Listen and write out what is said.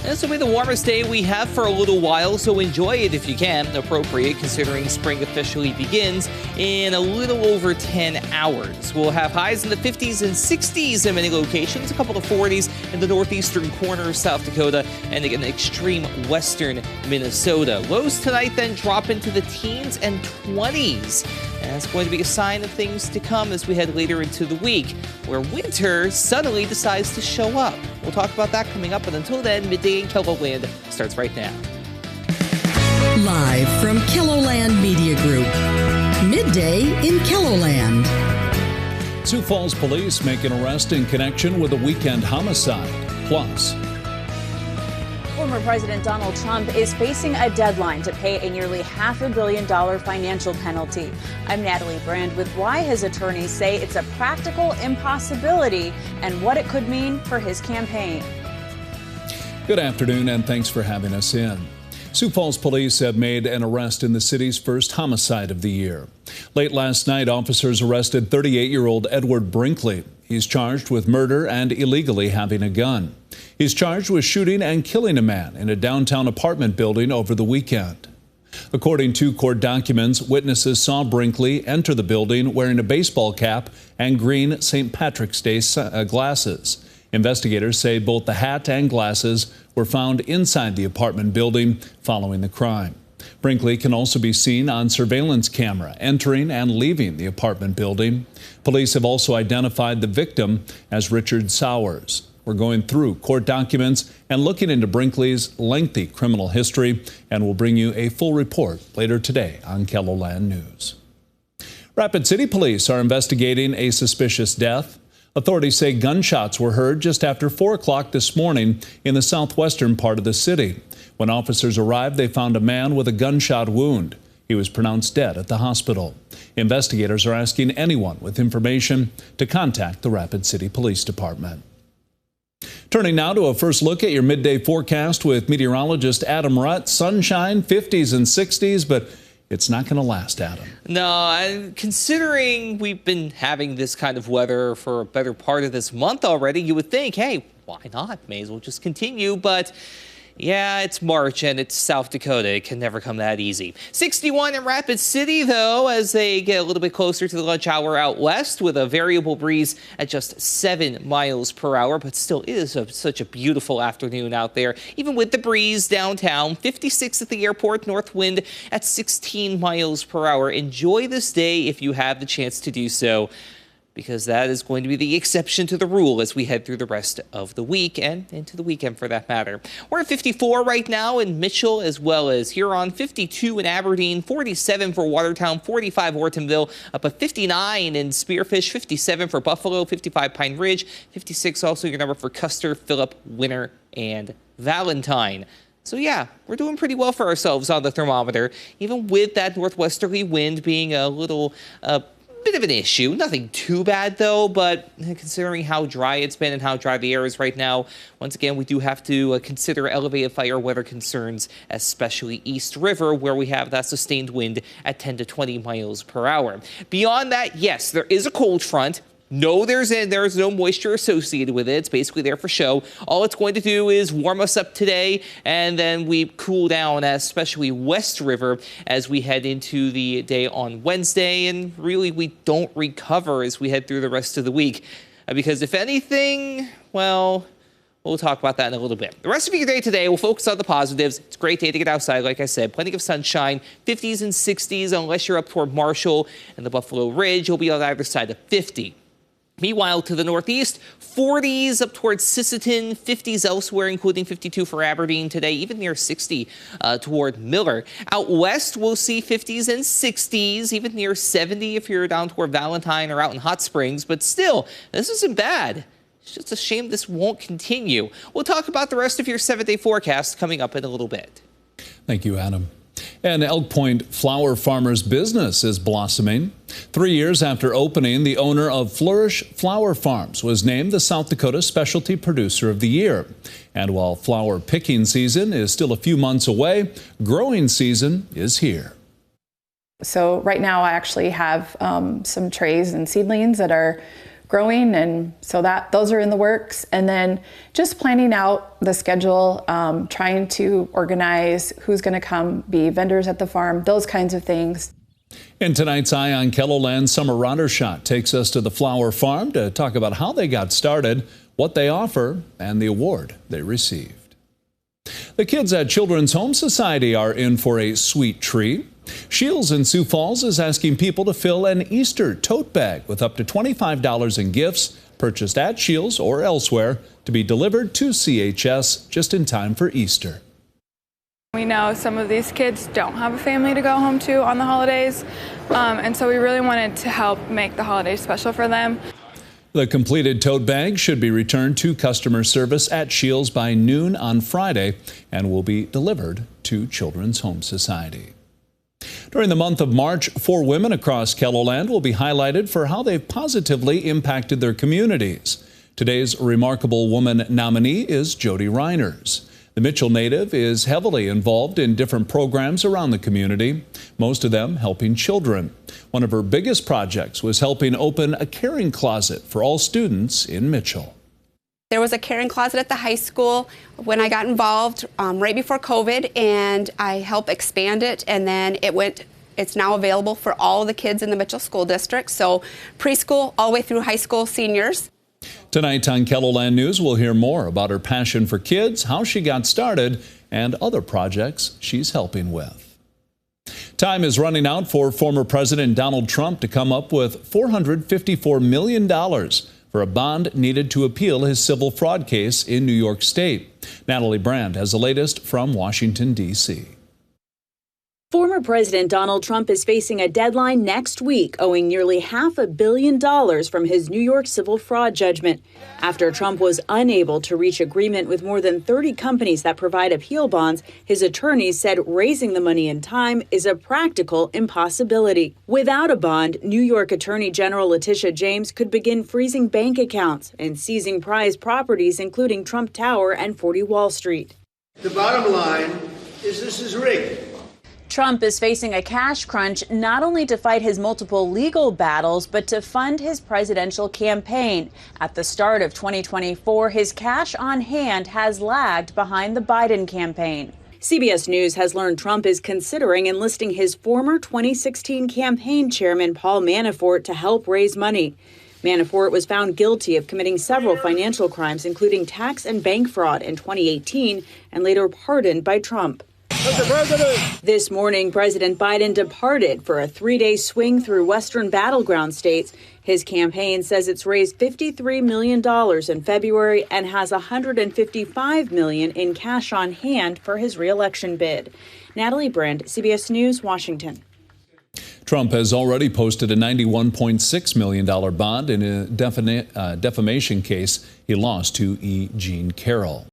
This will be the warmest day we have for a little while, so enjoy it if you can. Appropriate considering spring officially begins in a little over 10 hours. We'll have highs in the 50s and 60s in many locations, a couple of 40s in the northeastern corner of South Dakota and again extreme western Minnesota. Lows tonight then drop into the teens and 20s. And that's going to be a sign of things to come as we head later into the week, where winter suddenly decides to show up. We'll talk about that coming up, but until then, Midday in KELOLAND starts right now. Live from KELOLAND Media Group, Midday in KELOLAND. Sioux Falls police make an arrest in connection with a weekend homicide. Plus, former President Donald Trump is facing a deadline to pay a nearly $500 million financial penalty. I'm Natalie Brand with why his attorneys say it's a practical impossibility and what it could mean for his campaign. good afternoon and thanks for having us in. Sioux Falls police have made an arrest in the city's first homicide of the year. Late last night, officers arrested 38-year-old Edward Brinkley. He's charged with murder and illegally having a gun. He's charged with shooting and killing a man in a downtown apartment building over the weekend. According to court documents, witnesses saw Brinkley enter the building wearing a baseball cap and green St. Patrick's Day glasses. Investigators say both the hat and glasses were found inside the apartment building following the crime. Brinkley can also be seen on surveillance camera entering and leaving the apartment building. Police have also identified the victim as Richard Sowers. We're going through court documents and looking into Brinkley's lengthy criminal history, and we'll bring you a full report later today on KELOLAND News. Rapid City Police are investigating a suspicious death. Authorities say gunshots were heard just after 4 o'clock this morning in the southwestern part of the city. When officers arrived, they found a man with a gunshot wound. He was pronounced dead at the hospital. Investigators are asking anyone with information to contact the Rapid City Police Department. Turning now to a first look at your midday forecast with meteorologist Adam Rutt. Sunshine, 50s and 60s, but it's not going to last, Adam. No, considering we've been having this kind of weather for a better part of this month already, you would think, hey, why not? May as well just continue. But yeah, it's March and it's South Dakota. It can never come that easy. 61 in Rapid City, though, as they get a little bit closer to the lunch hour out west with a variable breeze at just 7 miles per hour. But still, it is such a beautiful afternoon out there, even with the breeze downtown. 56 at the airport, north wind at 16 miles per hour. Enjoy this day if you have the chance to do so, because that is going to be the exception to the rule as we head through the rest of the week and into the weekend for that matter. We're at 54 right now in Mitchell as well as Huron, 52 in Aberdeen, 47 for Watertown, 45 Ortonville, up at 59 in Spearfish, 57 for Buffalo, 55 Pine Ridge, 56 also your number for Custer, Phillip, Winter, and Valentine. So yeah, we're doing pretty well for ourselves on the thermometer, even with that northwesterly wind being a little bit of an issue. Nothing too bad, though, but considering how dry it's been and how dry the air is right now, once again, we do have to consider elevated fire weather concerns, especially East River, where we have that sustained wind at 10 to 20 miles per hour. Beyond that, yes, there is a cold front. No, there's no moisture associated with it. It's basically there for show. All it's going to do is warm us up today, and then we cool down, especially West River, as we head into the day on Wednesday. And really, we don't recover as we head through the rest of the week. Because if anything, well, we'll talk about that in a little bit. The rest of your day today, we'll focus on the positives. It's a great day to get outside, like I said. Plenty of sunshine, 50s and 60s, unless you're up toward Marshall and the Buffalo Ridge. You'll be on either side of 50. Meanwhile, to the northeast, 40s up towards Sisseton, 50s elsewhere, including 52 for Aberdeen today, even near 60 toward Miller. Out west, we'll see 50s and 60s, even near 70 if you're down toward Valentine or out in Hot Springs. But still, this isn't bad. It's just a shame this won't continue. We'll talk about the rest of your 7-day forecast coming up in a little bit. Thank you, Adam. An Elk Point flower farmer's business is blossoming. 3 years after opening, the owner of Flourish Flower Farms was named the South Dakota Specialty Producer of the Year. And while flower picking season is still a few months away, growing season is here. So right now I actually have some trays and seedlings that are growing, and so those are in the works. And then just planning out the schedule, trying to organize who's going to come be vendors at the farm, those kinds of things. In tonight's Eye on KELOLAND, Summer Roddershot takes us to the flower farm to talk about how they got started, what they offer, and the award they received. The kids at Children's Home Society are in for a sweet treat. Shields in Sioux Falls is asking people to fill an Easter tote bag with up to $25 in gifts purchased at Shields or elsewhere to be delivered to CHS just in time for Easter. We know some of these kids don't have a family to go home to on the holidays, and so we really wanted to help make the holidays special for them. The completed tote bag should be returned to customer service at Shields by noon on Friday and will be delivered to Children's Home Society. During the month of March, 4 women across KELOLAND will be highlighted for how they've positively impacted their communities. Today's Remarkable Woman nominee is Jody Reiners. The Mitchell native is heavily involved in different programs around the community, most of them helping children. One of her biggest projects was helping open a caring closet for all students in Mitchell. There was a caring closet at the high school when I got involved right before COVID, and I helped expand it, and then it's now available for all the kids in the Mitchell School District, so preschool all the way through high school seniors. Tonight on KELOLAND News, we'll hear more about her passion for kids, how she got started, and other projects she's helping with. Time is running out for former President Donald Trump to come up with $454 million for a bond needed to appeal his civil fraud case in New York State. Natalie Brand has the latest from Washington, D.C. Former President Donald Trump is facing a deadline next week, owing nearly $500 million from his New York civil fraud judgment. After Trump was unable to reach agreement with more than 30 companies that provide appeal bonds, his attorneys said raising the money in time is a practical impossibility. Without a bond, New York Attorney General Letitia James could begin freezing bank accounts and seizing prized properties, including Trump Tower and 40 Wall Street. The bottom line is this is rigged. Trump is facing a cash crunch not only to fight his multiple legal battles, but to fund his presidential campaign. At the start of 2024, his cash on hand has lagged behind the Biden campaign. CBS News has learned Trump is considering enlisting his former 2016 campaign chairman, Paul Manafort, to help raise money. Manafort was found guilty of committing several financial crimes, including tax and bank fraud in 2018, and later pardoned by Trump. Mr. President. This morning, President Biden departed for a 3-day swing through western battleground states. His campaign says it's raised $53 million in February and has $155 million in cash on hand for his reelection bid. Natalie Brand, CBS News, Washington. Trump has already posted a $91.6 million bond in a defamation case he lost to E. Jean Carroll.